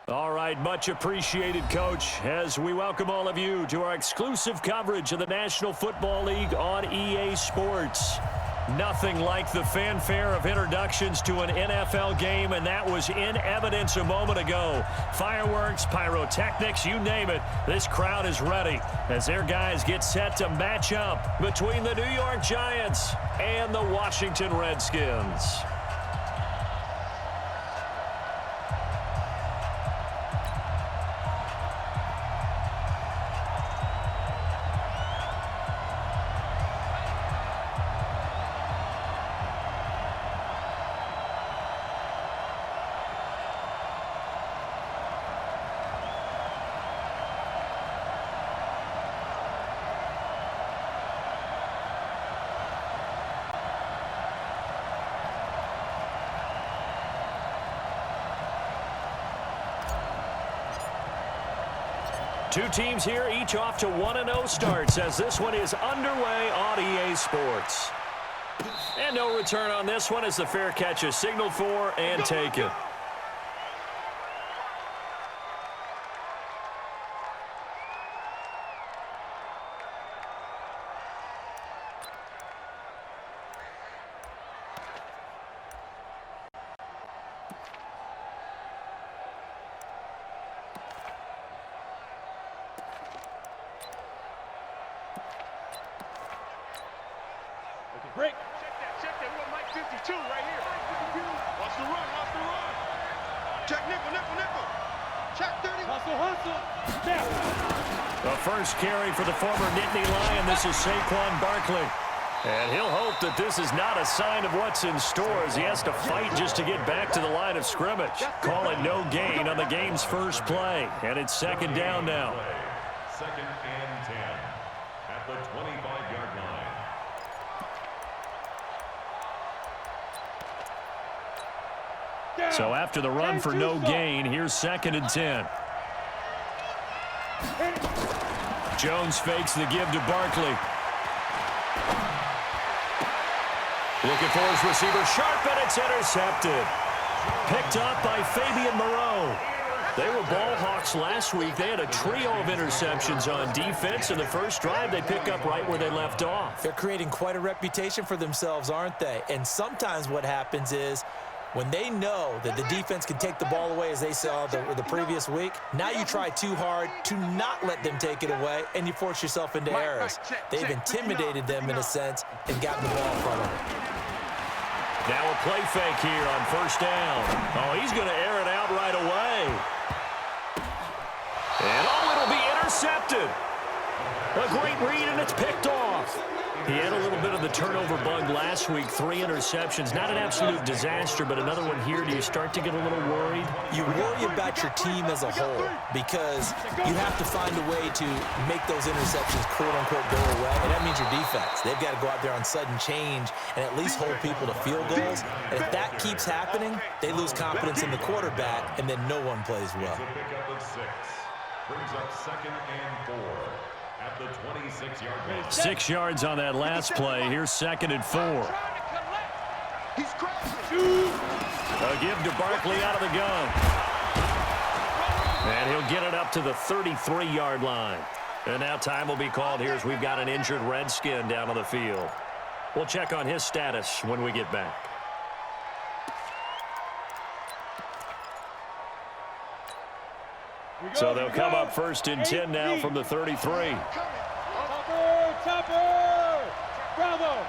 All right, much appreciated, Coach, as we welcome all of you to our exclusive coverage of the National Football League on EA Sports. Nothing like the fanfare of introductions to an NFL game, and that was in evidence a moment ago. Fireworks, pyrotechnics, you name it, this crowd is ready as their guys get set to match up between the New York Giants and the Washington Redskins. Two teams here, each off to 1-0 starts as this one is underway on EA Sports. And no return on this one as the fair catch is signaled for and taken. Break. Check that. We're Mike 52 right here. Watch the run. Check nickel. Check 30. Hustle. Snap. The first carry for the former Nittany Lion. This is Saquon Barkley. And he'll hope that this is not a sign of what's in store as he has to fight just to get back to the line of scrimmage. Call it no gain on the game's first play. And it's second down now. Second and 10 at the 25-yard line. So after the run for no gain, here's second and 10. Jones fakes the give to Barkley. Looking for his receiver, sharp, and it's intercepted. Picked up by Fabian Moreau. They were ball hawks last week. They had a trio of interceptions on defense. In the first drive, they pick up right where they left off. They're creating quite a reputation for themselves, aren't they? And sometimes what happens is when they know that the defense can take the ball away, as they saw the previous week, now you try too hard to not let them take it away, and you force yourself into errors. They've intimidated them in a sense and gotten the ball from them. Now a play fake here on first down. Oh, he's going to air it out right away. And it'll be intercepted. A great read, and it's picked off. He had a little bit of the turnover bug last week, 3 interceptions. Not an absolute disaster, but another one here. Do you start to get a little worried? You worry about your team as a whole because you have to find a way to make those interceptions, quote-unquote, go away, and that means your defense. They've got to go out there on sudden change and at least hold people to field goals. And if that keeps happening, they lose confidence in the quarterback, and then no one plays well. It's a pickup of 6. Brings up second and 4. At the 26-yard line. 6 yards on that last play. Here's second and 4. A give to Barkley out of the gun. And he'll get it up to the 33-yard line. And now time will be called here as we've got an injured Redskin down on the field. We'll check on his status when we get back. So they'll come up first and 10 now from the 33. Topper! Bravo!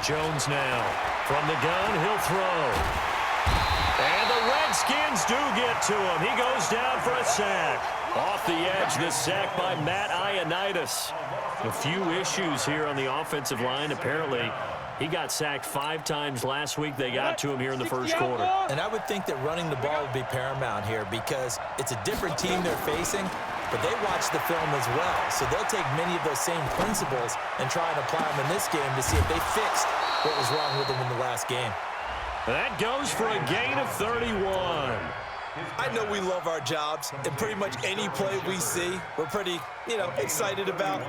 Jones now from the gun. He'll throw. And the Redskins do get to him. He goes down for a sack. Off the edge, this sack by Matt Ioannidis. A few issues here on the offensive line. Apparently, he got sacked 5 times last week. They got to him here in the first quarter. And I would think that running the ball would be paramount here because it's a different team they're facing, but they watch the film as well. So they'll take many of those same principles and try and apply them in this game to see if they fixed what was wrong with them in the last game. That goes for a gain of 31. I know we love our jobs, and pretty much any play we see, we're pretty, excited about.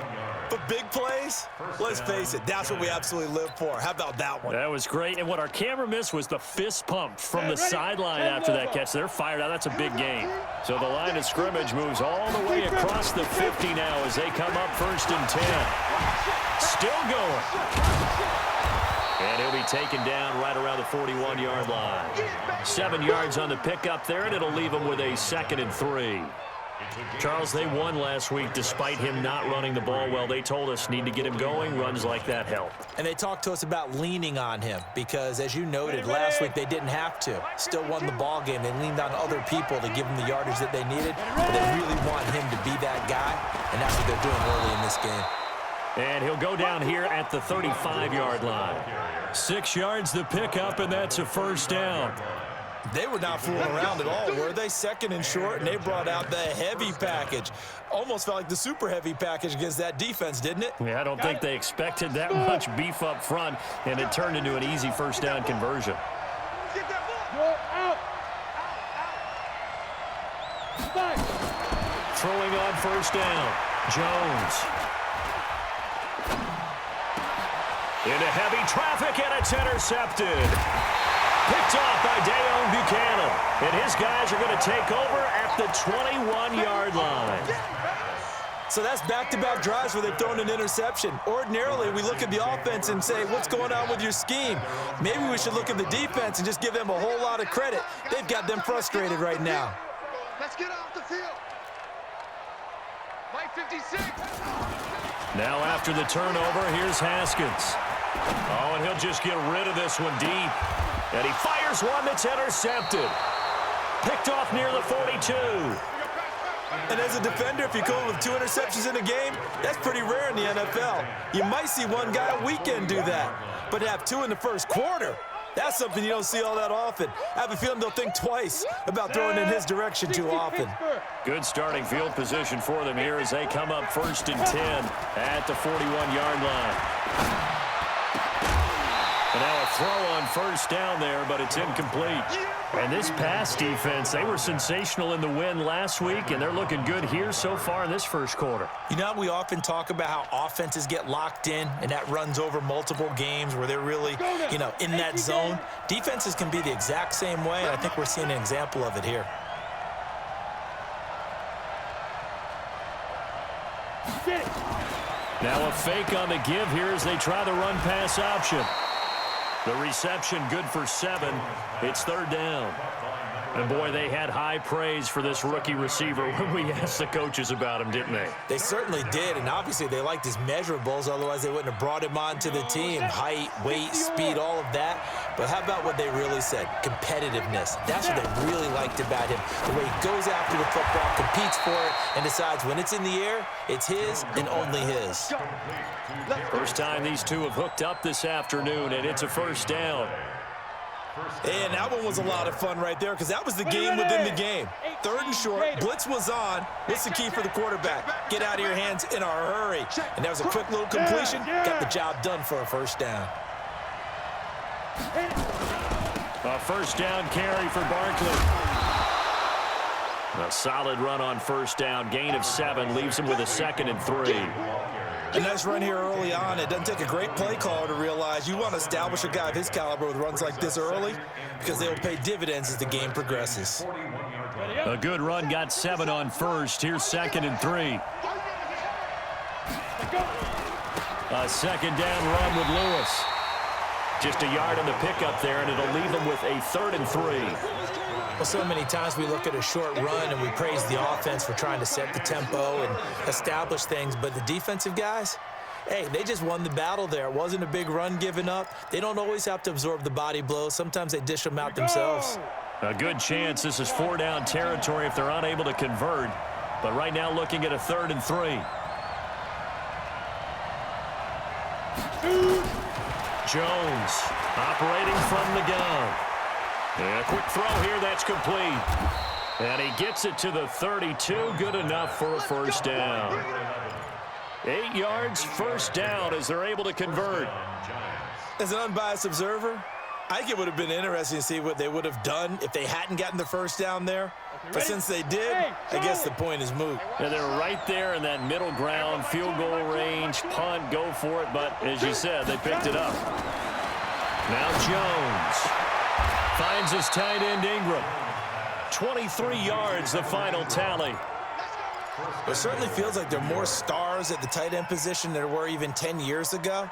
But big plays, let's face it, that's what we absolutely live for. How about that one? That was great. And what our camera missed was the fist pump from the sideline after that catch. They're fired out. That's a big gain. So the line of scrimmage moves all the way across the 50 now as they come up 1st and 10. Still going. And he'll be taken down right around the 41-yard line. 7 yards on the pickup there, and it'll leave him with a 2nd and 3. Charles, they won last week despite him not running the ball well. They told us need to get him going. Runs like that help. And they talked to us about leaning on him because, as you noted, last week they didn't have to. Still won the ball game. They leaned on other people to give them the yardage that they needed. But they really want him to be that guy, and that's what they're doing early in this game. And he'll go down here at the 35-yard line. 6 yards the pickup, and that's a 1st down. They were not fooling around at all, were they? 2nd and short, and they brought out the heavy package. Almost felt like the super heavy package against that defense, didn't it? Yeah, I don't think they expected that much beef up front, and it turned into an easy 1st down conversion. Get that ball. Out. Throwing on 1st down, Jones. Into heavy traffic, and it's intercepted. Picked off by Deone Bucannon. And his guys are going to take over at the 21-yard line. So that's back-to-back drives where they've thrown an interception. Ordinarily, we look at the offense and say, what's going on with your scheme? Maybe we should look at the defense and just give them a whole lot of credit. They've got them frustrated right now. Let's get off the field. Mike 56. Now after the turnover, here's Haskins. Oh, and he'll just get rid of this one deep. And he fires one that's intercepted. Picked off near the 42. And as a defender, if you go with 2 interceptions in a game, that's pretty rare in the NFL. You might see one guy a weekend do that. But to have 2 in the first quarter, that's something you don't see all that often. I have a feeling they'll think twice about throwing in his direction too often. Good starting field position for them here as they come up 1st and 10 at the 41-yard line. And now a throw on 1st down there, but it's incomplete. And this pass defense, they were sensational in the win last week, and they're looking good here so far in this 1st quarter. You know, we often talk about how offenses get locked in, and that runs over multiple games where they're really, in that zone. Defenses can be the exact same way, and I think we're seeing an example of it here. Now a fake on the give here as they try the run-pass option. The reception good for 7. It's 3rd down. And, boy, they had high praise for this rookie receiver when we asked the coaches about him, didn't they? They certainly did, and obviously they liked his measurables. Otherwise, they wouldn't have brought him onto the team. Height, weight, speed, all of that. But how about what they really said? Competitiveness. That's what they really liked about him. The way he goes after the football, competes for it, and decides when it's in the air, it's his and only his. First time these two have hooked up this afternoon, and it's a 1st down. And that one was a lot of fun right there because that was the game within the game. 3rd and short, blitz was on. What's the key for the quarterback? Get out of your hands in a hurry. And that was a quick little completion. Got the job done for a 1st down. A 1st down carry for Barkley. A solid run on 1st down. Gain of 7 leaves him with a 2nd and 3. A nice run here early on. It doesn't take a great play caller to realize you want to establish a guy of his caliber with runs like this early because they will pay dividends as the game progresses. A good run, got 7 on 1st. Here's 2nd and 3. A 2nd down run with Lewis. Just a yard on the pickup there, and it'll leave him with a 3rd and 3. Well, so many times we look at a short run and we praise the offense for trying to set the tempo and establish things, but the defensive guys, hey, they just won the battle there. It wasn't a big run given up. They don't always have to absorb the body blows. Sometimes they dish them out themselves. A good chance this is 4-down territory if they're unable to convert, but right now looking at a 3rd and 3. Jones operating from the gun. And a quick throw here, that's complete. And he gets it to the 32, good enough for a 1st down. 8 yards, 1st down as they're able to convert. As an unbiased observer, I think it would have been interesting to see what they would have done if they hadn't gotten the first down there. But since they did, I guess the point is moot. Yeah, they're right there in that middle ground, field goal range, punt, go for it. But as you said, they picked it up. Now Jones finds his tight end Ingram. 23 yards, the final tally. It certainly feels like there are more stars at the tight end position than there were even 10 years ago.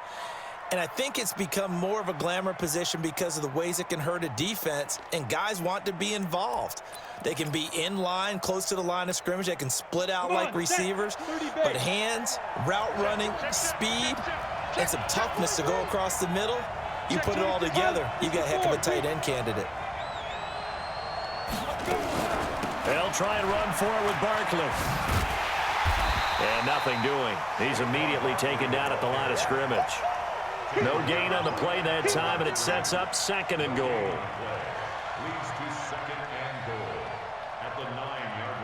And I think it's become more of a glamour position because of the ways it can hurt a defense, and guys want to be involved. They can be in line, close to the line of scrimmage. They can split out like receivers. But hands, route running, speed, and some toughness to go across the middle, you put it all together, you got a heck of a tight end candidate. They'll try and run for it with Barkley. And nothing doing. He's immediately taken down at the line of scrimmage. No gain on the play that time, and it sets up 2nd and goal. Leads to 2nd and goal at the 9-yard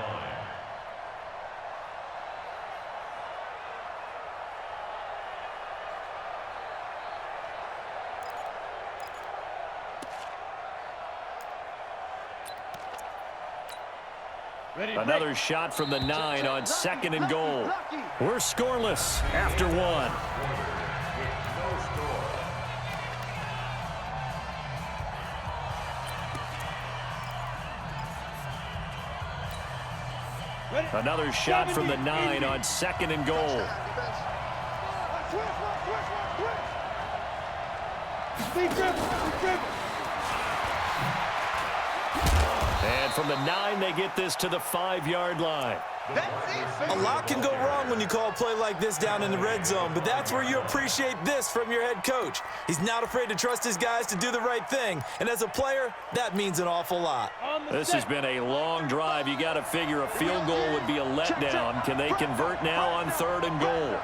line. Another shot from the 9 on 2nd and goal. We're scoreless after 1. Another shot from the 9 on 2nd and goal. And from the 9, they get this to the 5-yard line. A lot can go wrong when you call a play like this down in the red zone, but that's where you appreciate this from your head coach. He's not afraid to trust his guys to do the right thing, and as a player, that means an awful lot. This has been a long drive. You got to figure a field goal would be a letdown. Can they convert now on 3rd and goal?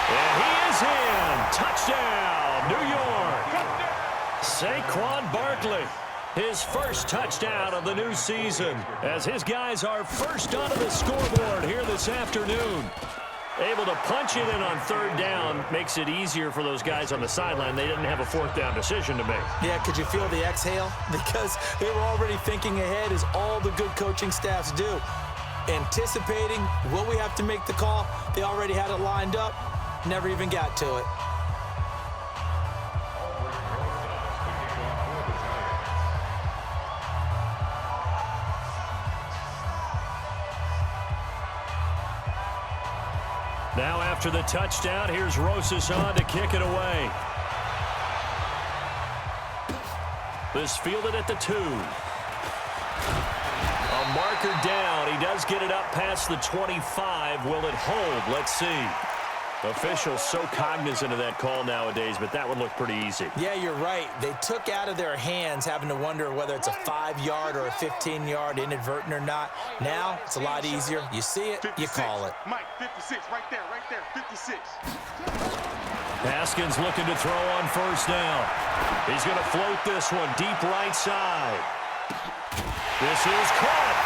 And he is in. Touchdown, New York. Saquon Barkley. His first touchdown of the new season as his guys are first onto the scoreboard here this afternoon. Able to punch it in on 3rd down makes it easier for those guys on the sideline. They didn't have a 4th down decision to make. Yeah, could you feel the exhale? Because they were already thinking ahead, as all the good coaching staffs do. Anticipating, will we have to make the call? They already had it lined up, never even got to it. Now after the touchdown, here's Rosas on to kick it away. This fielded at the 2. A marker down. He does get it up past the 25. Will it hold? Let's see. Officials so cognizant of that call nowadays, but that would look pretty easy. Yeah, you're right. They took out of their hands having to wonder whether it's a 5-yard or a 15-yard inadvertent or not. Now, it's a lot easier. You see it, you call it. Mike, 56, right there, 56. Haskins looking to throw on 1st down. He's going to float this one deep right side. This is caught.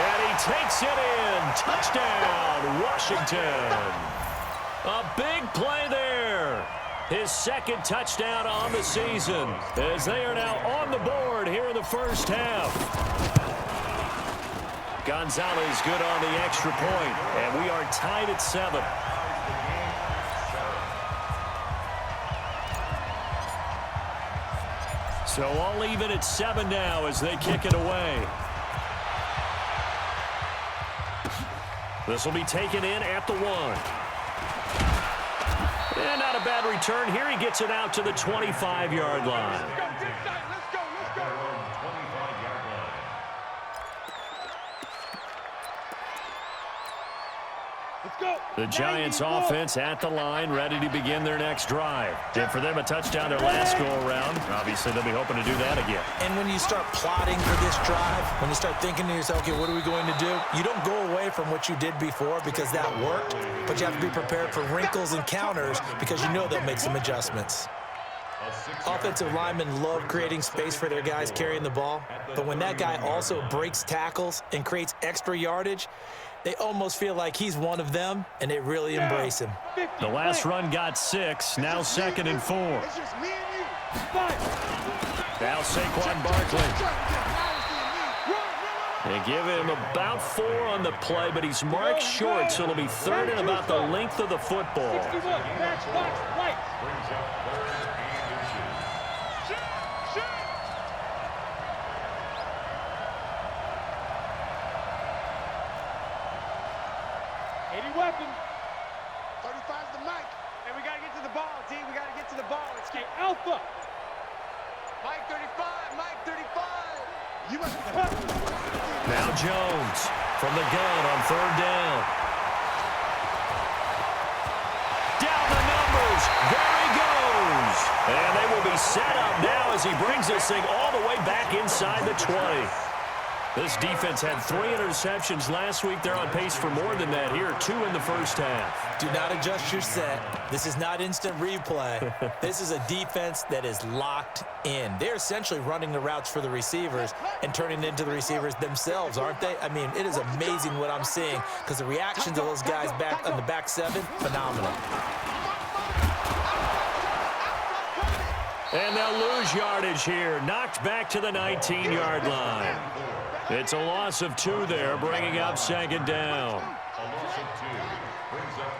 And he takes it in. Touchdown, Washington. A big play there. His 2nd touchdown on the season as they are now on the board here in the first half. Gonzalez good on the extra point, and we are tied at 7. So all even at 7 now as they kick it away. This will be taken in at the 1. And not a bad return. Here he gets it out to the 25-yard line. The Giants offense at the line, ready to begin their next drive. And for them, a touchdown their last go-around. Obviously, they'll be hoping to do that again. And when you start plotting for this drive, when you start thinking to yourself, okay, what are we going to do? You don't go away from what you did before because that worked, but you have to be prepared for wrinkles and counters because you know they'll make some adjustments. Offensive linemen love creating space for their guys carrying the ball, but when that guy also breaks tackles and creates extra yardage, They almost feel like he's one of them, and they really embrace him. The last run got 6, now 2nd and 4. It's just me and you. Now Saquon Barkley. They give him about 4 on the play, but he's marked short, so it'll be 3rd and about the length of the football. 61, match box, right. Brings up 3rd and inches. Shoot! 80 weapon. 35's the mic. And we got to get to the ball, D. We got to get to the ball. It's K Alpha. Mike 35, Mike 35. You must Now Jones from the gun on 3rd down. Down the numbers. There he goes. And they will be set up now as he brings this thing all the way back inside the 20. This defense had 3 interceptions last week. They're on pace for more than that here, 2 in the first half. Do not adjust your set. This is not instant replay. This is a defense that is locked in. They're essentially running the routes for the receivers and turning it into the receivers themselves, aren't they? I mean, it is amazing what I'm seeing because the reactions of those guys back on the back 7, phenomenal. And they'll lose yardage here. Knocked back to the 19-yard line. It's a loss of 2 there, bringing up 2nd down. A loss of 2. Brings up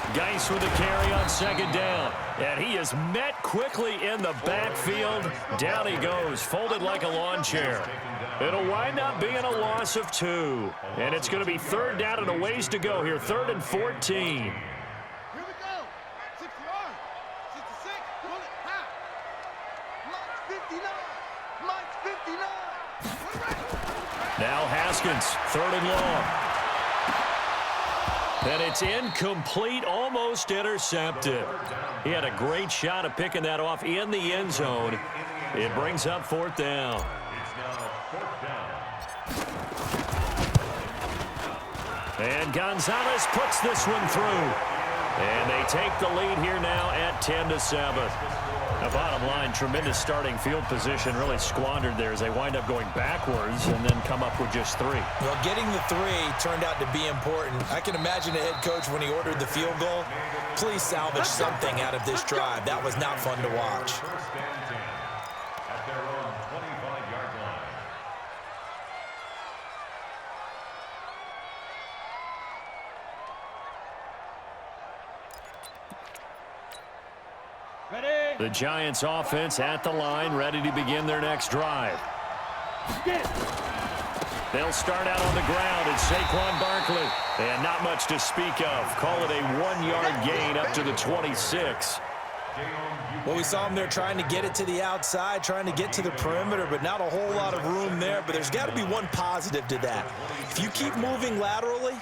2nd. Geis with a carry on 2nd down. And he is met quickly in the backfield. Down he goes, folded like a lawn chair. It'll wind up being a loss of 2. And it's going to be 3rd down and a ways to go here, 3rd and 14. Here we go. 61, 66, pull it, high. Mike's 59, Mike's 59. Now Haskins, 3rd and long. And it's incomplete, almost intercepted. He had a great shot at picking that off in the end zone. It brings up 4th down. It's now 4th down. And Gonzalez puts this one through. And they take the lead here now at 10-7. The bottom line, tremendous starting field position, really squandered there as they wind up going backwards and then come up with just 3. Well, getting the 3 turned out to be important. I can imagine the head coach when he ordered the field goal. Please salvage something out of this drive. That was not fun to watch. 1st and 10 at their own 25-yard line. Ready? The Giants offense at the line, ready to begin their next drive. They'll start out on the ground. It's Saquon Barkley. And not much to speak of. Call it a 1-yard gain up to the 26. Well, we saw him there trying to get it to the outside, trying to get to the perimeter, but not a whole lot of room there. But there's got to be one positive to that. If you keep moving laterally,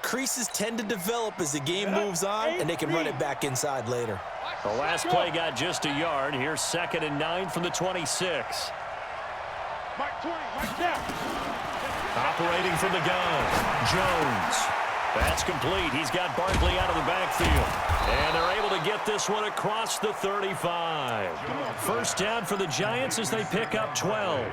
creases tend to develop as the game moves on, and they can run it back inside later. The last play got just a yard. Here's 2nd and 9 from the 26. Mike 20, Mike down. Operating from the gun, Jones. That's complete. He's got Barkley out of the backfield. And they're able to get this one across the 35. 1st down for the Giants as they pick up 12.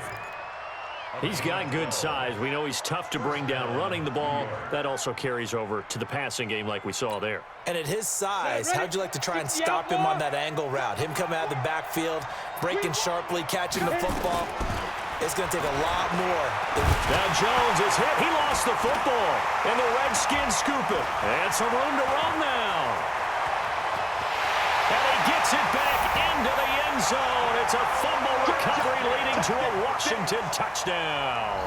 He's got good size. We know he's tough to bring down running the ball. That also carries over to the passing game like we saw there. And at his size, how'd you like to try and stop him on that angle route? Him coming out of the backfield, breaking sharply, catching the football. It's going to take a lot more. Now Jones is hit. He lost the football. And the Redskins scoop it. And some room to run now. And he gets it back into the end zone. It's a fumble recovery leading to a Washington touchdown.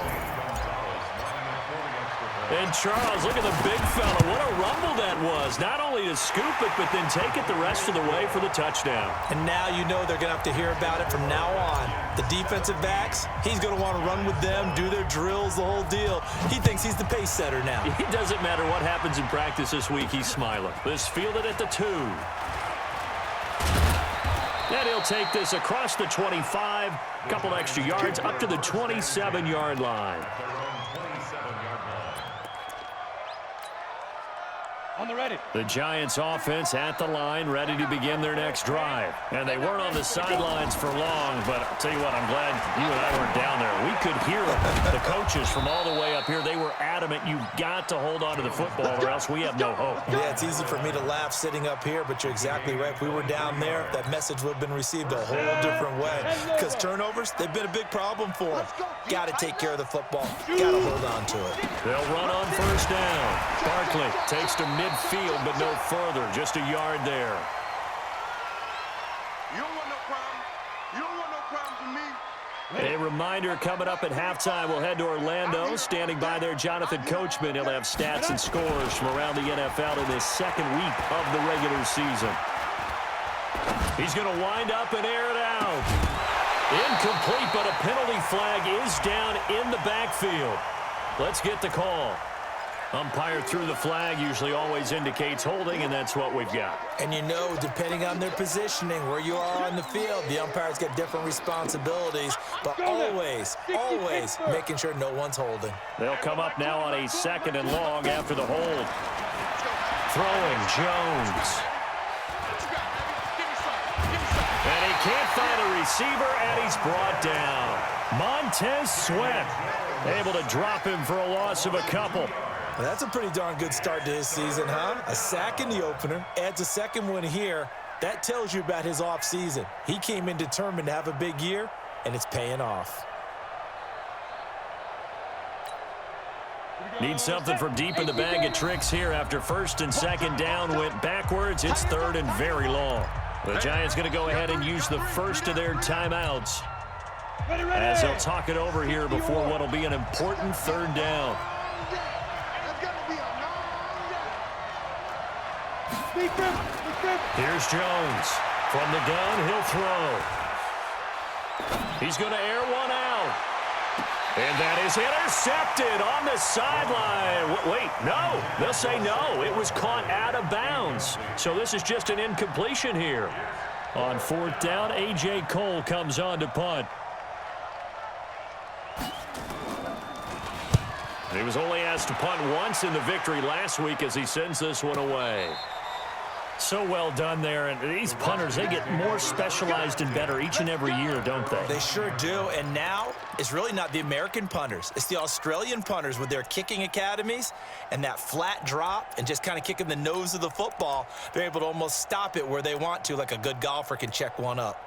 And Charles, look at the big fella. What a rumble that was. Not only to scoop it, but then take it the rest of the way for the touchdown. And now you know they're going to have to hear about it from now on. The defensive backs, he's going to want to run with them, do their drills, the whole deal. He thinks he's the pace setter now. It doesn't matter what happens in practice this week. He's smiling. This fielded at the 2. And he'll take this across the 25. A couple extra yards up to the 27-yard line. On the ready. The Giants offense at the line, ready to begin their next drive. And they weren't on the sidelines for long, but I'll tell you what, I'm glad you and I weren't down there. We could hear the coaches from all the way up here. They were adamant, you've got to hold on to the football or else we have no hope. Yeah, it's easy for me to laugh sitting up here, but you're exactly right. If we were down there, that message would have been received a whole different way. Because turnovers, they've been a big problem for them. Got to take care of the football. Got to hold on to it. They'll run on first down. Barkley takes to midfield, but no further. Just a yard there. You don't want no problem. You don't want no problem with me. A reminder coming up at halftime. We'll head to Orlando. Standing by there, Jonathan Coachman. He'll have stats and scores from around the NFL in this second week of the regular season. He's going to wind up and air it out. Incomplete, but a penalty flag is down in the backfield. Let's get the call. Umpire threw the flag, usually always indicates holding, and that's what we've got. And you know, depending on their positioning, where you are on the field, the umpires get different responsibilities, but always making sure no one's holding. They'll come up now on a second and long after the hold. Throwing Jones. And he can't find a receiver, and he's brought down. Montez Sweat able to drop him for a loss of a couple. Well, that's a pretty darn good start to his season, huh? A sack in the opener, adds a second one here. That tells you about his offseason. He came in determined to have a big year, and it's paying off. Need something from deep in the bag of tricks here after first and second down went backwards. It's third and very long. The Giants going to go ahead and use the first of their timeouts as they'll talk it over here before what will be an important third down. Here's Jones. From the gun, he'll throw. He's going to air one out. And that is intercepted on the sideline. Wait, no. They'll say no. It was caught out of bounds. So this is just an incompletion here. On fourth down, A.J. Cole comes on to punt. He was only asked to punt once in the victory last week as he sends this one away. So well done there, and these punters, they get more specialized and better each and every year, don't they? They sure do, and now it's really not the American punters. It's the Australian punters with their kicking academies and that flat drop and just kind of kicking the nose of the football. They're able to almost stop it where they want to, like a good golfer can check one up.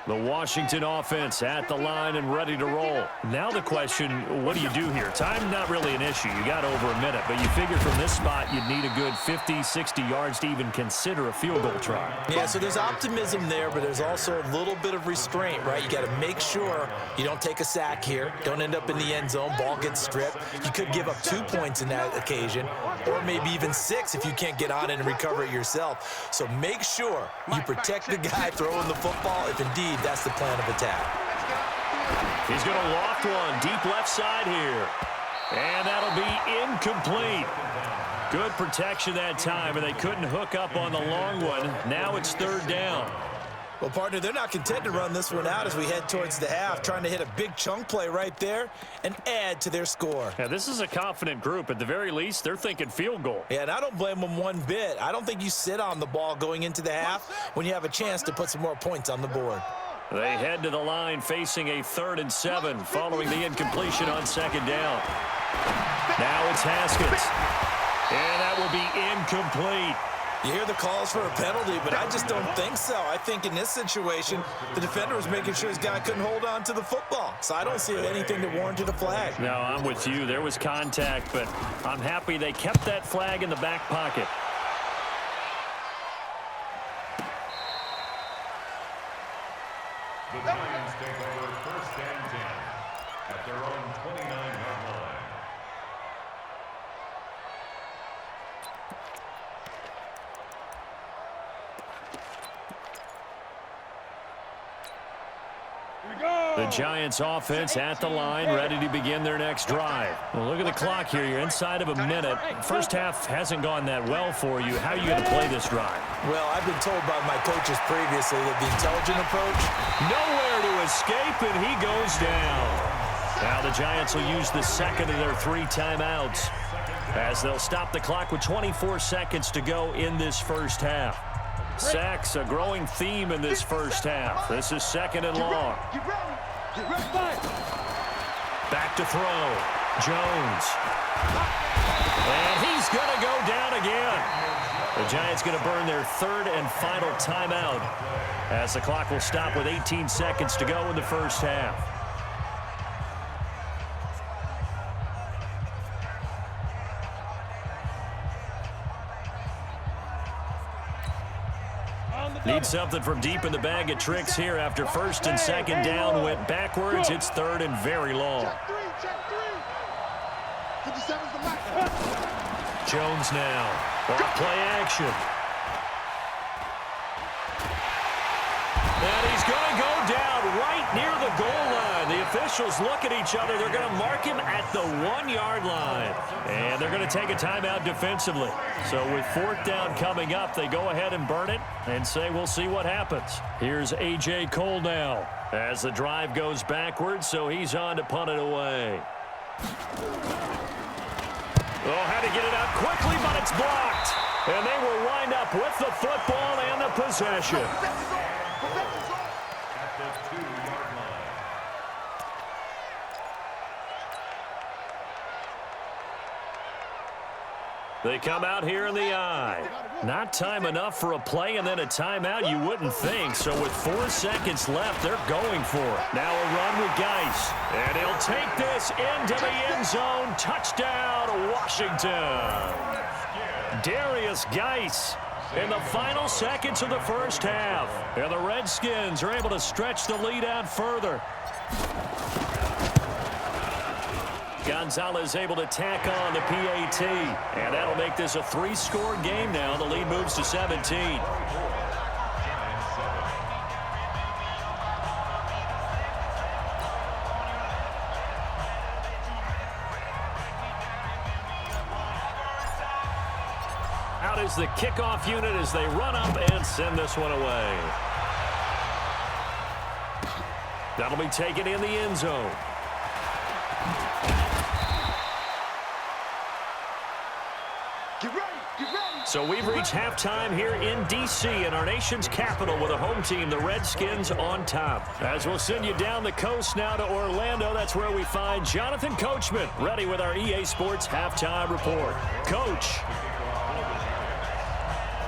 The Washington offense at the line and ready to roll. Now the question, what do you do here? Time not really an issue. You got over a minute, but you figure from this spot you'd need a good 50, 60 yards to even consider a field goal try. Yeah, so there's optimism there, but there's also a little bit of restraint, right? You got to make sure you don't take a sack here, don't end up in the end zone, ball gets stripped. You could give up 2 points in that occasion, or maybe even 6 if you can't get on it and recover it yourself. So make sure you protect the guy throwing the football if indeed that's the plan of attack. He's going to loft one deep left side here. And that'll be incomplete. Good protection that time, and they couldn't hook up on the long one. Now it's third down. Well, partner, they're not content to run this one out as we head towards the half, trying to hit a big chunk play right there and add to their score. Yeah, this is a confident group. At the very least, they're thinking field goal. Yeah, and I don't blame them one bit. I don't think you sit on the ball going into the half when you have a chance to put some more points on the board. They head to the line facing a 3rd and 7 following the incompletion on second down. Now it's Haskins. And that will be incomplete. You hear the calls for a penalty, but I just don't think so. I think in this situation, the defender was making sure his guy couldn't hold on to the football. So I don't see anything that warranted a flag. No, I'm with you. There was contact, but I'm happy they kept that flag in the back pocket. The Giants take over 1st and 10 at their own 29-yard line. The Giants offense at the line, ready to begin their next drive. Well, look at the clock here. You're inside of a minute. First half hasn't gone that well for you. How are you going to play this drive? Well, I've been told by my coaches previously that the intelligent approach, Nowhere there to escape, and he goes down. Now the Giants will use the second of their 3 timeouts as they'll stop the clock with 24 seconds to go in this first half. Sacks, a growing theme in this first half. This is second and long. Back to throw. Jones. And he's going to go down again. The Giants going to burn their 3rd and final timeout as the clock will stop with 18 seconds to go in the first half. Need something from deep in the bag of tricks here after 1st and 2nd down went backwards. It's 3rd and very long. Jones now. Off play action. And he's going to go down right near the goal line. The officials look at each other. They're going to mark him at the 1-yard line. And they're going to take a timeout defensively. So with 4th down coming up, they go ahead and burn it and say we'll see what happens. Here's A.J. Cole now as the drive goes backwards, so he's on to punt it away. Oh, had to get it out quickly, but it's blocked. And they will wind up with the football and the possession. At the 2-yard line. They come out here in the eye. Not time enough for a play and then a timeout, you wouldn't think. So with 4 seconds left, they're going for it. Now a run with Geis. And he'll take this into the end zone. Touchdown, Washington. Darius Geis in the final seconds of the first half. And the Redskins are able to stretch the lead out further. Gonzalez able to tack on the PAT. And that'll make this a 3-score game now. The lead moves to 17. Out is the kickoff unit as they run up and send this one away. That'll be taken in the end zone. So we've reached halftime here in D.C. in our nation's capital with a home team, the Redskins, on top. As we'll send you down the coast now to Orlando, that's where we find Jonathan Coachman ready with our EA Sports halftime report. Coach.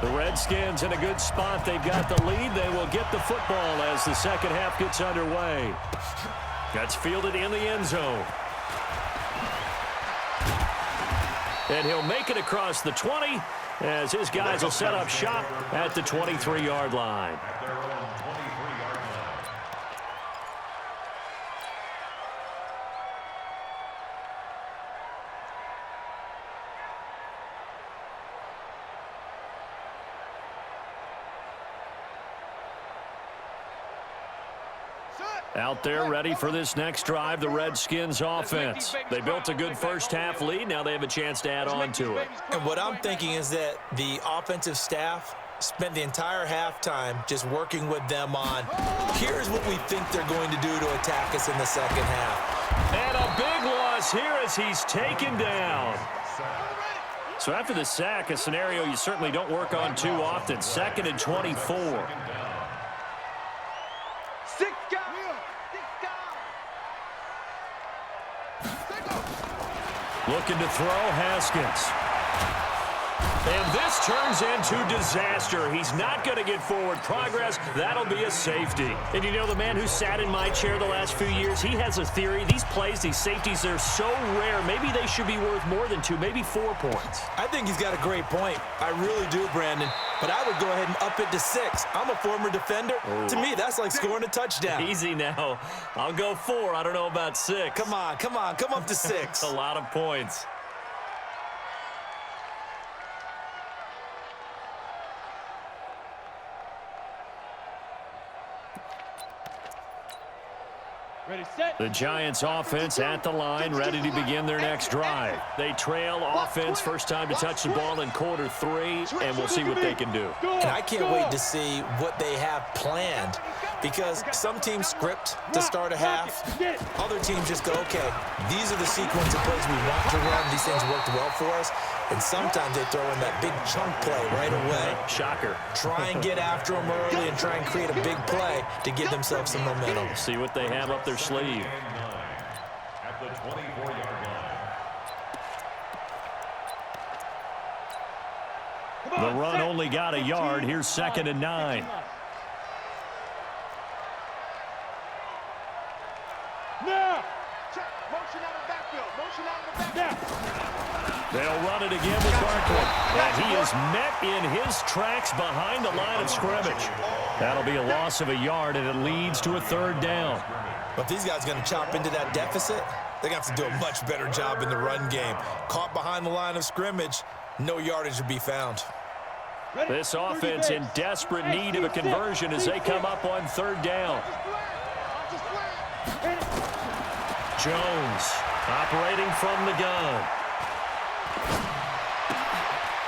The Redskins in a good spot. They've got the lead. They will get the football as the second half gets underway. That's fielded in the end zone. And he'll make it across the 20 as his guys will set up shop at the 23-yard line. At their own 23-yard line. Out there ready for this next drive, the Redskins offense. They built a good first half lead. Now they have a chance to add on to it. And what I'm thinking is that the offensive staff spent the entire halftime just working with them on, here's what we think they're going to do to attack us in the second half. And a big loss here as he's taken down. So after the sack, a scenario you certainly don't work on too often. 2nd and 24. Looking to throw, Haskins. And this turns into disaster. He's not going to get forward progress. That'll be a safety. And you know, the man who sat in my chair the last few years, he has a theory. These plays, these safeties, they're so rare. Maybe they should be worth more than 2, maybe 4 points. I think he's got a great point. I really do, Brandon. But I would go ahead and up it to 6. I'm a former defender. To me, that's like scoring a touchdown. Easy now. I'll go 4. I don't know about 6. Come on. Come up to 6. A lot of points. Ready, set. The Giants offense at the line, ready to begin their next drive. They trail offense, first time to touch the ball in quarter 3, and we'll see what they can do. And I can't wait to see what they have planned, because some teams script to start a half. Other teams just go, okay, these are the sequence of plays we want to run. These things worked well for us. And sometimes they throw in that big chunk play right away. Shocker. Try and get after them early and try and create a big play to give themselves some momentum. See what they have up their sleeve. At the 24-yard line. The run only got a yard. Here's 2nd and 9. Now. Motion out of the backfield. Motion out of the backfield. They'll run it again with Barkley. And he is met in his tracks behind the line of scrimmage. That'll be a loss of a yard, and it leads to a 3rd down. But if these guys are going to chop into that deficit, they're going to have to do a much better job in the run game. Caught behind the line of scrimmage, no yardage to be found. This offense in desperate need of a conversion as they come up on 3rd down. Jones operating from the gun.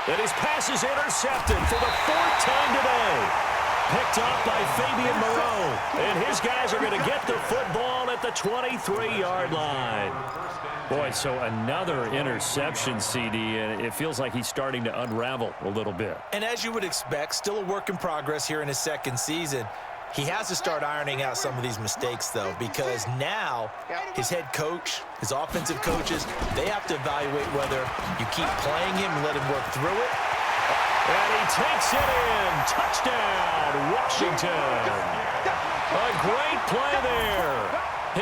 And his pass is intercepted for the 4th time today. Picked up by Fabian Moreau. And his guys are going to get the football at the 23-yard line. Boy, so another interception, CD, and it feels like he's starting to unravel a little bit. And as you would expect, still a work in progress here in his 2nd season. He has to start ironing out some of these mistakes, though, because now his head coach, his offensive coaches, they have to evaluate whether you keep playing him and let him work through it. And he takes it in. Touchdown, Washington. A great play there.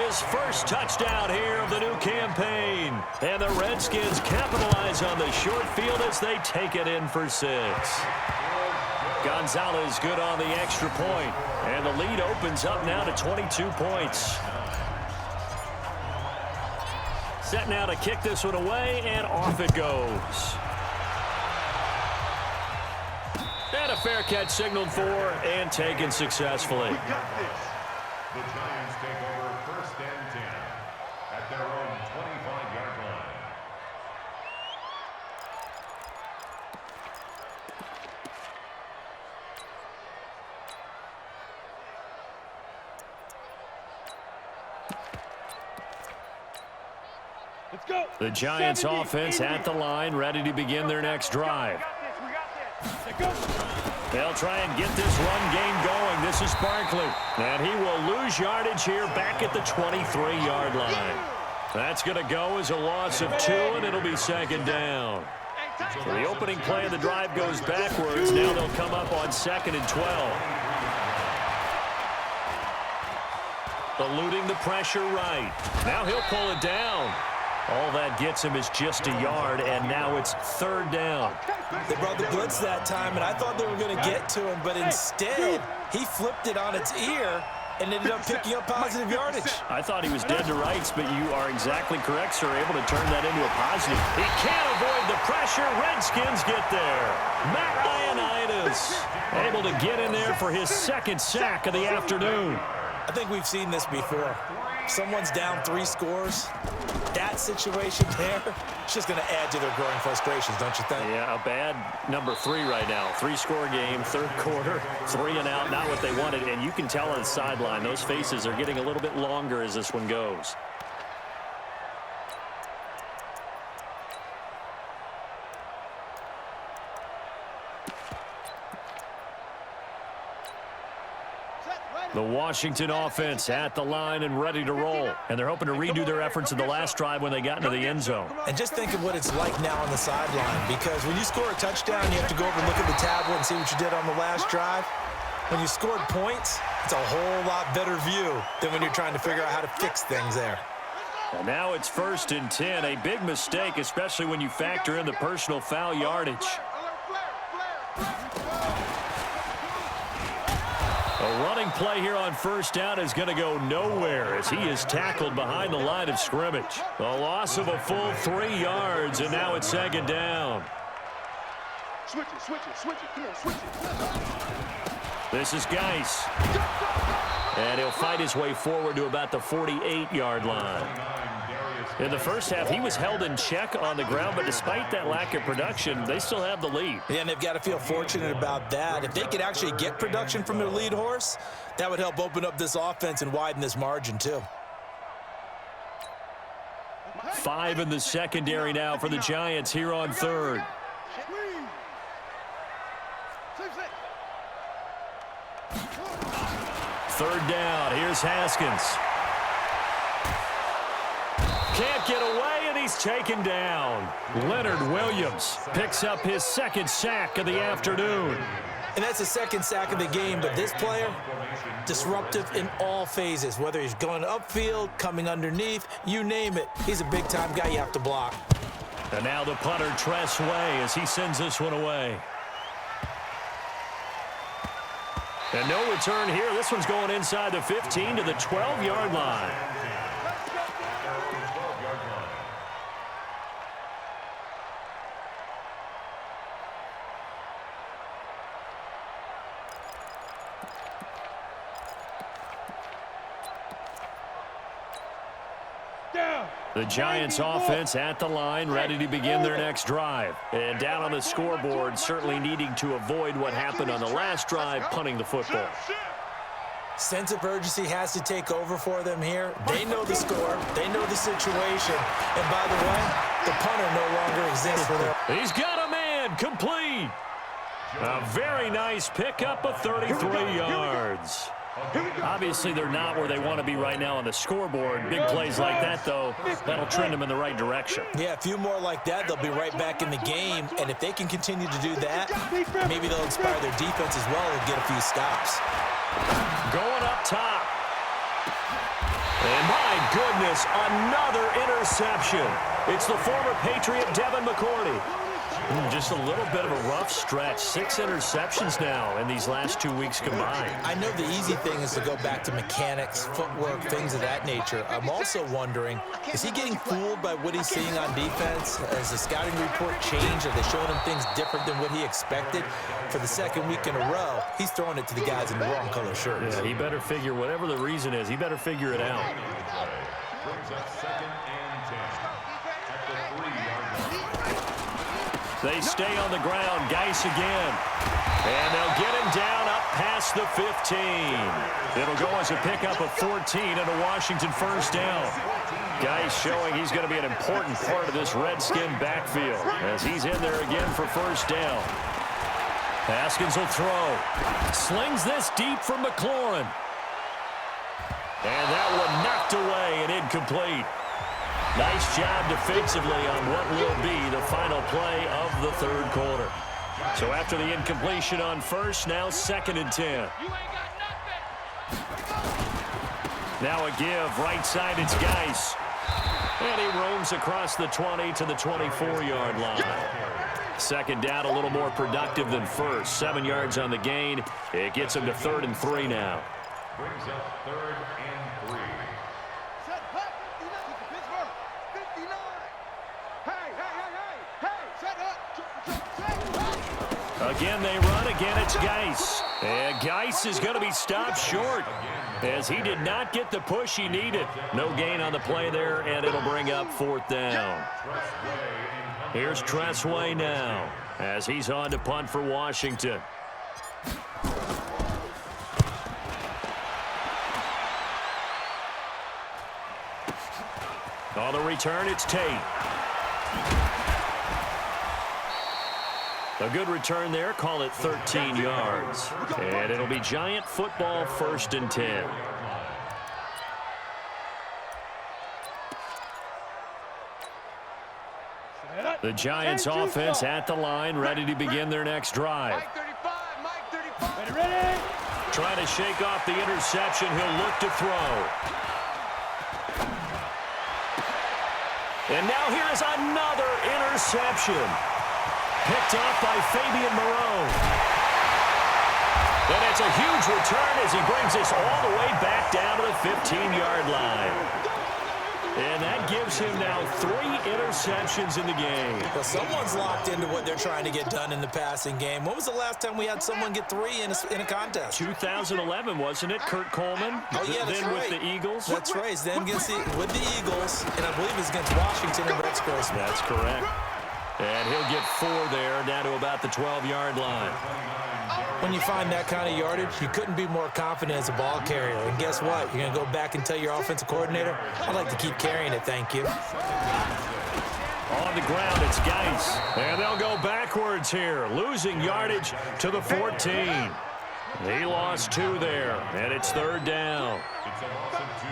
His first touchdown here of the new campaign. And the Redskins capitalize on the short field as they take it in for 6. Gonzalez good on the extra point. And the lead opens up now to 22 points. Set now to kick this one away, and off it goes. And a fair catch signaled for and taken successfully. The Giants take over 1st and 10 at their own 25-yard line. Let's go. The Giants offense at the line, ready to begin their next drive. They'll try and get this run game going. This is Barkley. And he will lose yardage here back at the 23-yard line. That's going to go as a loss of 2, and it'll be 2nd down. So the opening play of the drive goes backwards. Now they'll come up on 2nd and 12. Eluding the pressure right. Now he'll pull it down. All that gets him is just a yard, and now it's 3rd down. They brought the blitz that time, and I thought they were going to get to him, but instead he flipped it on its ear and ended up picking up positive yardage. I thought he was dead to rights, but you are exactly correct, sir. Able to turn that into a positive. He can't avoid the pressure. Redskins get there. Matt Ioannidis able to get in there for his 2nd sack of the afternoon. I think we've seen this before. Someone's down 3 scores. That situation there, it's just going to add to their growing frustrations, don't you think? Yeah, a bad number 3 right now. 3-score game, 3rd quarter, 3 and out, not what they wanted. And you can tell on the sideline, those faces are getting a little bit longer as this one goes. The Washington offense at the line and ready to roll. And they're hoping to redo their efforts in the last drive when they got into the end zone. And just think of what it's like now on the sideline, because when you score a touchdown, you have to go over and look at the tablet and see what you did on the last drive. When you scored points, it's a whole lot better view than when you're trying to figure out how to fix things there. And now it's 1st and 10. A big mistake, especially when you factor in the personal foul yardage. A running play here on 1st down is going to go nowhere as he is tackled behind the line of scrimmage. A loss of a full 3 yards, and now it's 2nd down. Switch it. Come on, switch it. This is Geis. And he'll fight his way forward to about the 48-yard line. In the first half, he was held in check on the ground, but despite that lack of production, they still have the lead. Yeah, and they've got to feel fortunate about that. If they could actually get production from their lead horse, that would help open up this offense and widen this margin too. 5 in the secondary now for the Giants here on third. Third down. Here's Haskins. Can't get away, and he's taken down. Leonard Williams picks up his second sack of the afternoon. And that's the second sack of the game, but this player, disruptive in all phases, whether he's going upfield, coming underneath, you name it. He's a big-time guy you have to block. And now the punter, Tress Way, as he sends this one away. And no return here. This one's going inside the 15 to the 12-yard line. The Giants offense at the line, ready to begin their next drive. And down on the scoreboard, certainly needing to avoid what happened on the last drive, punting the football. Sense of urgency has to take over for them here. They know the score. They know the situation. And by the way, the punter no longer exists for them. He's got a man, complete. A very nice pickup of 33 yards. Obviously, they're not where they want to be right now on the scoreboard. Big plays like that, though, that'll trend them in the right direction. Yeah, a few more like that, they'll be right back in the game. And if they can continue to do that, maybe they'll inspire their defense as well and get a few stops. Going up top. And my goodness, another interception. It's the former Patriot Devin McCourty. Just a little bit of a rough stretch. 6 interceptions now in these last 2 weeks combined. I know the easy thing is to go back to mechanics, footwork, things of that nature. I'm also wondering, is he getting fooled by what he's seeing on defense? Has the scouting report changed? Are they showing him things different than what he expected? For the second week in a row, he's throwing it to the guys in the wrong color shirts. Yeah, he better figure, whatever the reason is, he better figure it out. Brings up 2nd and 10 at the 3-yard line. They stay on the ground. Geis again. And they'll get him down up past the 15. It'll go as a pickup of 14 and a Washington first down. Geis showing he's going to be an important part of this Redskin backfield as he's in there again for first down. Haskins will throw. Slings this deep from McLaurin. And that one knocked away and incomplete. Nice job defensively on what will be the final play of the third quarter. So after the incompletion on first, now 2nd and 10. Now a give, right side, it's Geis. And he roams across the 20 to the 24-yard line. Second down, a little more productive than first. 7 yards on the gain. It gets him to 3rd and 3 now. Brings up 3rd and 3. Again, they run. Again, it's Geis. And Geis is going to be stopped short as he did not get the push he needed. No gain on the play there, and it'll bring up 4th down. Here's Tress Way now as he's on to punt for Washington. On the return, it's Tate. A good return there. Call it 13 yards. And it'll be Giant football, 1st and 10. The Giants offense at the line, ready to begin their next drive. Trying to shake off the interception. He'll look to throw. And now here is another interception. Picked off by Fabian Moreau. And it's a huge return as he brings us all the way back down to the 15-yard line. And that gives him now 3 interceptions in the game. Well, someone's locked into what they're trying to get done in the passing game. When was the last time we had someone get 3 in a contest? 2011, wasn't it? Kurt Coleman? Oh, yeah, that's then right. with the Eagles? That's right. Then with the Eagles, and I believe it's against Washington and Rex Grossman. That's correct. And he'll get 4 there, down to about the 12-yard line. When you find that kind of yardage, you couldn't be more confident as a ball carrier. And guess what? You're going to go back and tell your offensive coordinator, I'd like to keep carrying it, thank you. On the ground, it's Geis. And they'll go backwards here, losing yardage to the 14. He lost 2 there, and it's 3rd down. It's a loss of 2.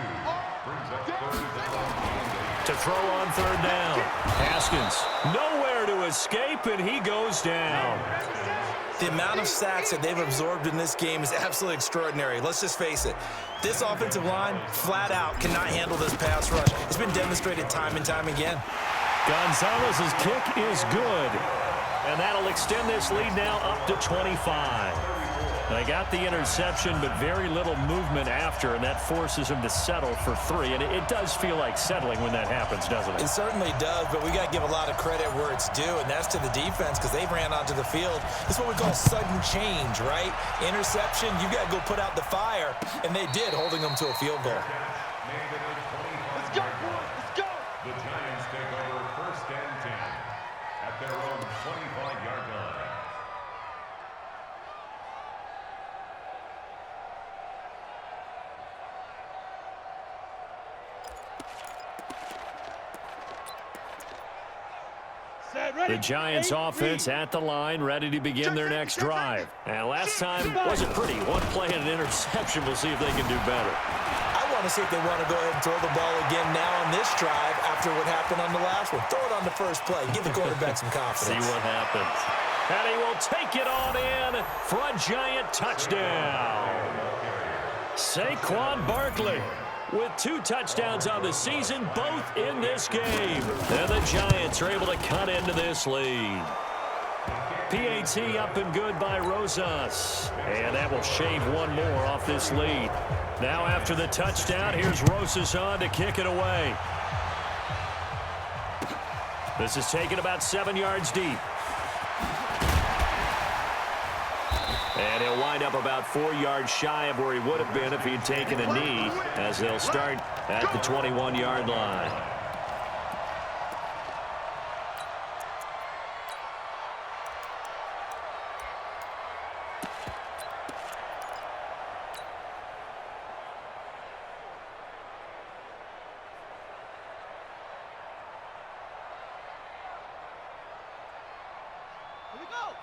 Brings up 3rd down. To throw on 3rd down. Haskins, nowhere to escape, and he goes down. The amount of sacks that they've absorbed in this game is absolutely extraordinary. Let's just face it. This offensive line, flat out, cannot handle this pass rush. It's been demonstrated time and time again. Gonzalez's kick is good. And that'll extend this lead now up to 25. They got the interception, but very little movement after, and that forces them to settle for 3. And it does feel like settling when that happens, doesn't it? It certainly does, but we got to give a lot of credit where it's due, and that's to the defense because they ran onto the field. This is what we call sudden change, right? Interception, you got to go put out the fire, and they did, holding them to a field goal. Let's go, boys. Let's go. The Giants take over 1st and 10 at their own 25-yard line. The Giants offense at the line, ready to begin their next drive. And last time wasn't pretty. 1 play and an interception. We'll see if they can do better. I want to see if they want to go ahead and throw the ball again now on this drive after what happened on the last one. Throw it on the first play. Give the quarterback some confidence. See what happens. And he will take it on in for a Giant touchdown. Saquon Barkley with 2 touchdowns on the season, both in this game. And the Giants are able to cut into this lead. PAT up and good by Rosas. And that will shave 1 more off this lead. Now after the touchdown, here's Rosas on to kick it away. This is taken about 7 yards deep. And he'll wind up about 4 yards shy of where he would have been if he had taken a knee, as they'll start at the 21-yard line.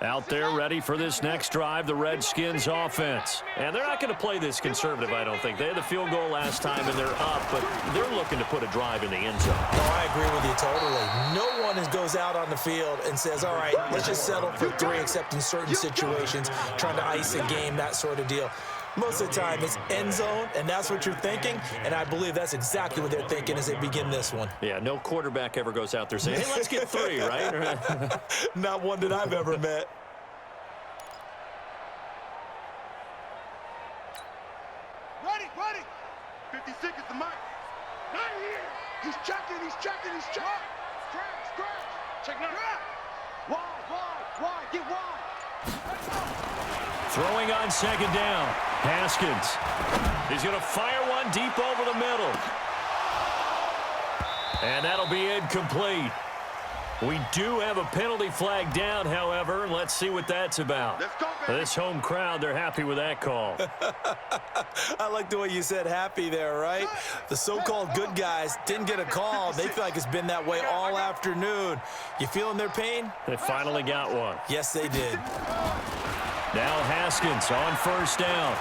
Out there ready for this next drive, the Redskins offense. And they're not going to play this conservative, I don't think. They had the field goal last time, and they're up, but they're looking to put a drive in the end zone. No, I agree with you totally. No one goes out on the field and says, all right, let's just settle for 3, except in certain situations, trying to ice a game, that sort of deal. Most of the time, it's end zone, and that's what you're thinking, and I believe that's exactly what they're thinking as they begin this one. Yeah, no quarterback ever goes out there saying, hey, let's get 3, right? Not one that I've ever met. Ready, ready. 56 is the mic. Not here. He's checking, he's checking, he's checking. Scratch. Check it out. Wide, get wide. Throwing on 2nd down. Haskins. He's going to fire one deep over the middle. And that'll be incomplete. We do have a penalty flag down, however. Let's see what that's about. Let's go, baby. This home crowd, they're happy with that call. I like the way you said happy there, right? The so-called good guys didn't get a call. They feel like it's been that way all afternoon. You feeling their pain? They finally got one. Yes, they did. Now Haskins on 1st down.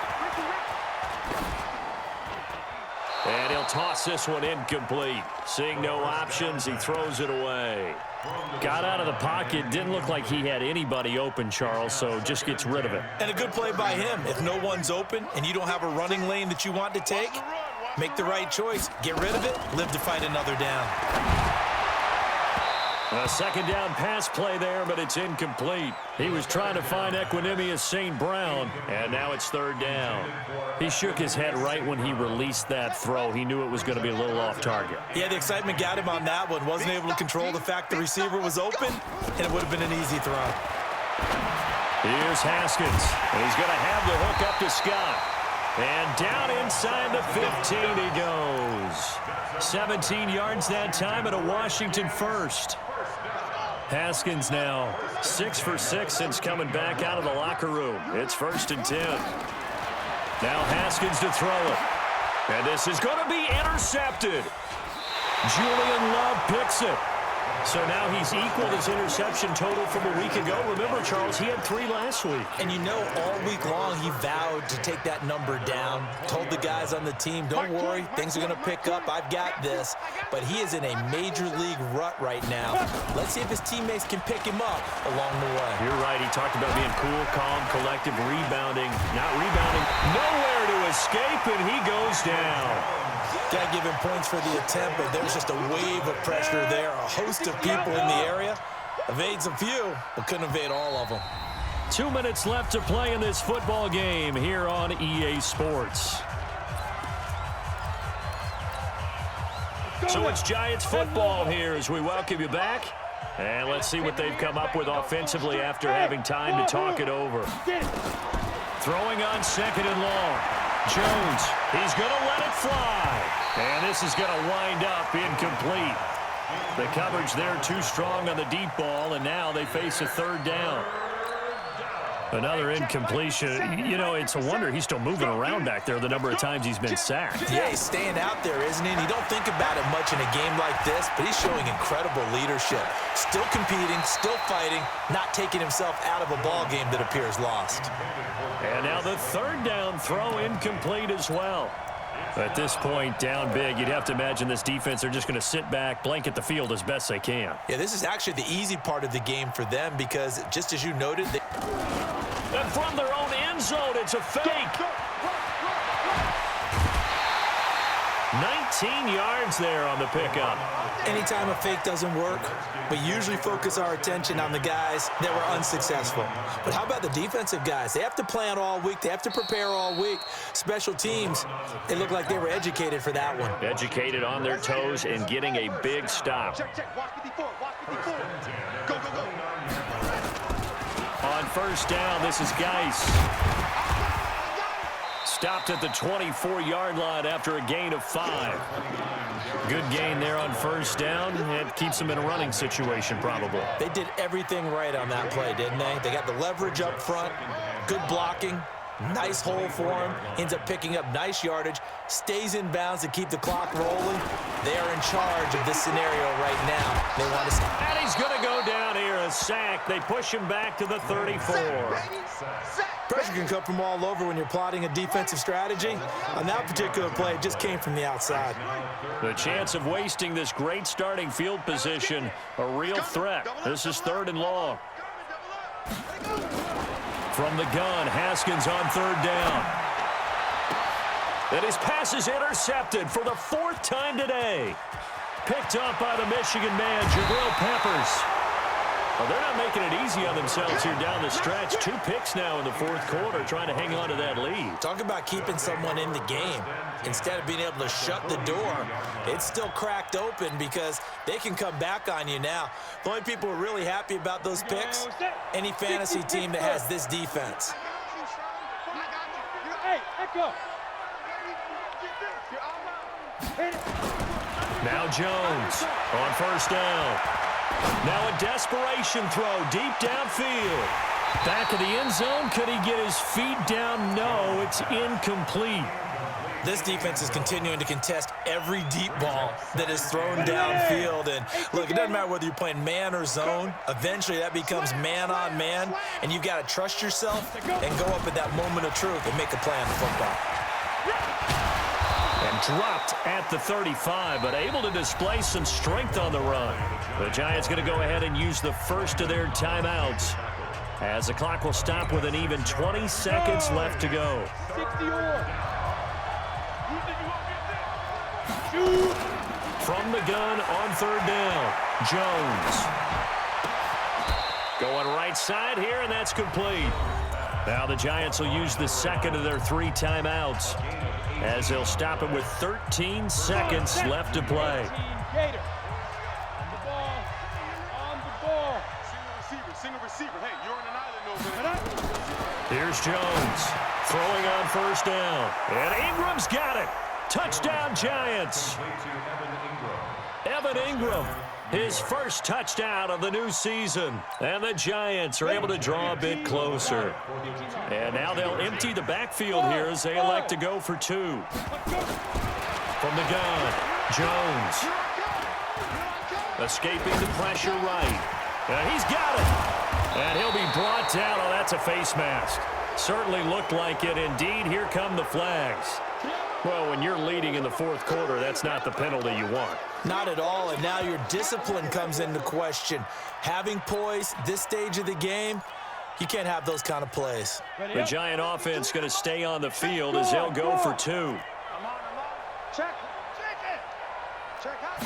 And he'll toss this one incomplete. Seeing no options, he throws it away. Got out of the pocket. Didn't look like he had anybody open, Charles, so just gets rid of it. And a good play by him. If no one's open and you don't have a running lane that you want to take, make the right choice. Get rid of it. Live to fight another down. A second down pass play there, but it's incomplete. He was trying to find Equanimeous St. Brown, and now it's third down. He shook his head right when he released that throw. He knew it was going to be a little off target. Yeah, the excitement got him on that one. Wasn't able to control the fact the receiver was open, and it would have been an easy throw. Here's Haskins, and he's going to have the hook up to Scott. And down inside the 15 he goes. 17 yards that time and a Washington first. Haskins now 6 for 6 since coming back out of the locker room. It's 1st and 10. Now Haskins to throw it. And this is going to be intercepted. Julian Love picks it. So now he's equaled his interception total from a week ago. Remember, Charles, he had 3 last week. And you know, all week long he vowed to take that number down. Told the guys on the team, don't worry, things are going to pick up. I've got this. But he is in a major league rut right now. Let's see if his teammates can pick him up along the way. You're right. He talked about being cool, calm, collective, rebounding. Not rebounding. Nowhere to escape, and he goes down. Got to give him points for the attempt, but there's just a wave of pressure there. A host of people in the area. Evades a few, but couldn't evade all of them. 2 minutes left to play in this football game here on EA Sports. So it's Giants football here as we welcome you back. And let's see what they've come up with offensively after having time to talk it over. Throwing on 2nd and long. Jones, he's going to let it fly. And this is going to wind up incomplete. The coverage there too strong on the deep ball, and now they face a 3rd down. Another incompletion. You know, it's a wonder he's still moving around back there the number of times he's been sacked. Yeah, he's staying out there, isn't he? And you don't think about it much in a game like this, but he's showing incredible leadership. Still competing, still fighting, not taking himself out of a ball game that appears lost. And now the 3rd down throw incomplete as well. At this point, down big, you'd have to imagine this defense, they're just going to sit back, blanket the field as best they can. Yeah, this is actually the easy part of the game for them because, just as you noted, and from their own end zone, it's a fake. 19 yards there on the pickup. Anytime a fake doesn't work, we usually focus our attention on the guys that were unsuccessful. But how about the defensive guys? They have to plan all week. They have to prepare all week. Special teams, it looked like they were educated for that one. Educated on their toes and getting a big stop. On 1st down, this is Geis. Stopped at the 24-yard line after a gain of 5. Good gain there on 1st down. It keeps them in a running situation, probably. They did everything right on that play, didn't they? They got the leverage up front, good blocking, nice hole for him, ends up picking up nice yardage, stays in bounds to keep the clock rolling. They are in charge of this scenario right now. They want to stop. And he's going to go down here, a sack. They push him back to the 34. Pressure can come from all over when you're plotting a defensive strategy. On that particular play, it just came from the outside. The chance of wasting this great starting field position, a real threat. This is 3rd and long. From the gun, Haskins on 3rd down. And his pass is intercepted for the 4th time today. Picked up by the Michigan man, Jabril Peppers. Well, they're not making it easy on themselves here down the stretch. 2 picks now in the 4th quarter, trying to hang on to that lead. Talk about keeping someone in the game. Instead of being able to shut the door, it's still cracked open because they can come back on you now. The only people who are really happy about those picks, any fantasy team that has this defense. Hey, echo. Now Jones on 1st down. Now a desperation throw deep downfield. Back of the end zone. Could he get his feet down? No, it's incomplete. This defense is continuing to contest every deep ball that is thrown downfield. And look, it doesn't matter whether you're playing man or zone. Eventually that becomes man on man, and you've got to trust yourself and go up at that moment of truth and make a play on the football. And dropped at the 35, but able to display some strength on the run. The Giants going to go ahead and use the first of their timeouts as the clock will stop with an even 20 seconds left to go. From the gun on 3rd down, Jones. Going right side here, and that's complete. Now the Giants will use the second of their 3 timeouts as they'll stop it with 13 seconds left to play. Gator. On the ball. Single receiver. Hey, you're on an island over there. Here's Jones throwing on first down. And Ingram's got it. Touchdown, Giants. Evan Ingram, his first touchdown of the new season. And the Giants are able to draw a bit closer. And now they'll empty the backfield here as they elect to go for 2. From the gun, Jones. Escaping the pressure right. And he's got it. And he'll be brought down. Oh, that's a face mask. Certainly looked like it. Indeed, here come the flags. Well, when you're leading in the 4th quarter, that's not the penalty you want. Not at all, and now your discipline comes into question. Having poise this stage of the game, you can't have those kind of plays. The Giant offense going to stay on the field as they'll go for 2. I'm on. Check it. Check out.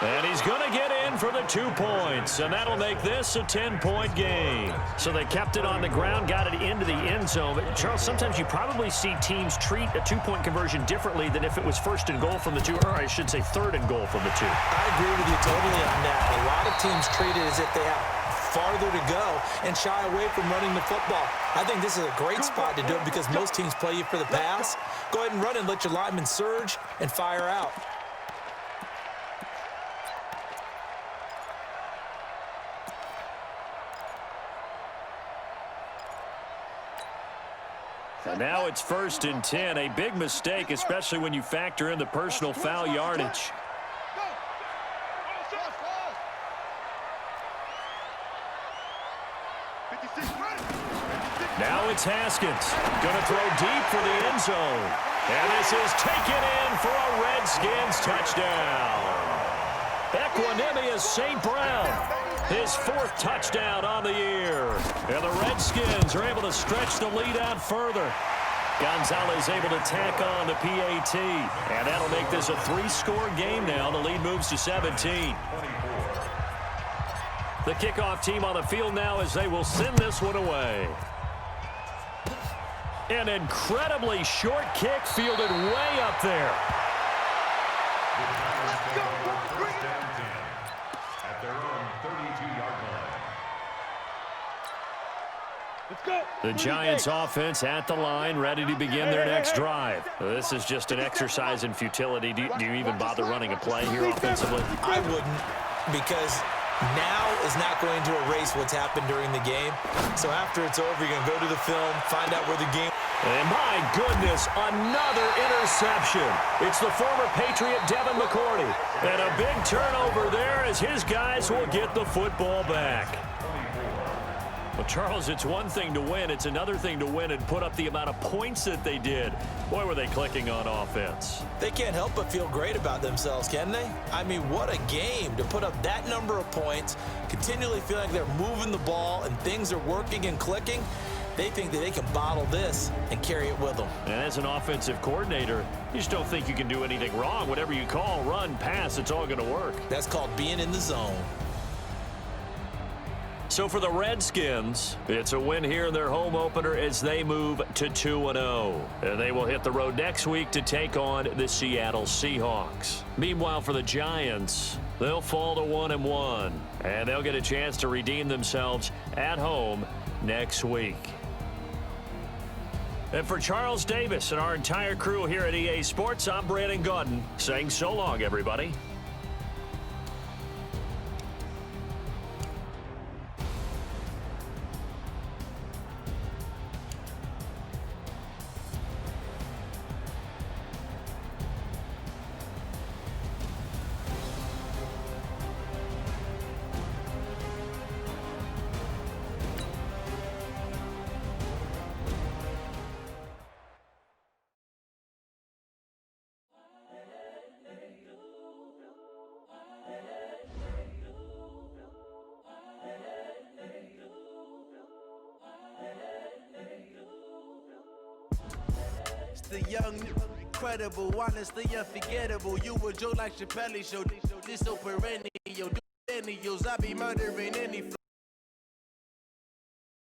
And he's going to get in for the 2 points, and that'll make this a 10-point game. So they kept it on the ground, got it into the end zone. But Charles, sometimes you probably see teams treat a 2-point conversion differently than if it was 1st and goal from the 2, or I should say 3rd and goal from the 2. I agree with you totally on that. A lot of teams treat it as if they have farther to go and shy away from running the football. I think this is a great spot to do it because most teams play you for the pass. Go ahead and run and let your linemen surge and fire out. And now it's 1st and 10. A big mistake, especially when you factor in the personal foul yardage. Now it's Haskins. Going to throw deep for the end zone. And this is taken in for a Redskins touchdown. Equanimous St. Brown, his 4th touchdown on the year. And the Redskins are able to stretch the lead out further. Gonzalez able to tack on the PAT. And that'll make this a 3-score game now. The lead moves to 17. The kickoff team on the field now as they will send this one away. An incredibly short kick fielded way up there. At their own 32-yard line. Let's go. The Giants offense at the line, ready to begin their next drive. This is just an exercise in futility. Do you even bother running a play here offensively? I wouldn't, because now is not going to erase what's happened during the game. So after it's over, you're going to go to the film, find out where the game... And my goodness, another interception. It's the former Patriot Devin McCourty. And a big turnover there as his guys will get the football back. Well, Charles, it's one thing to win. It's another thing to win and put up the amount of points that they did. Boy, were they clicking on offense. They can't help but feel great about themselves, can they? I mean, what a game to put up that number of points, continually feel like they're moving the ball and things are working and clicking. They think that they can bottle this and carry it with them. And as an offensive coordinator, you just don't think you can do anything wrong. Whatever you call, run, pass, it's all going to work. That's called being in the zone. So for the Redskins, it's a win here in their home opener as they move to 2-0. And they will hit the road next week to take on the Seattle Seahawks. Meanwhile, for the Giants, they'll fall to 1-1. And they'll get a chance to redeem themselves at home next week. And for Charles Davis and our entire crew here at EA Sports, I'm Brandon Gaudin saying so long, everybody. The young, incredible, honestly unforgettable. You were Joe like Chappelle show. This so perennial. centennials. I be murdering any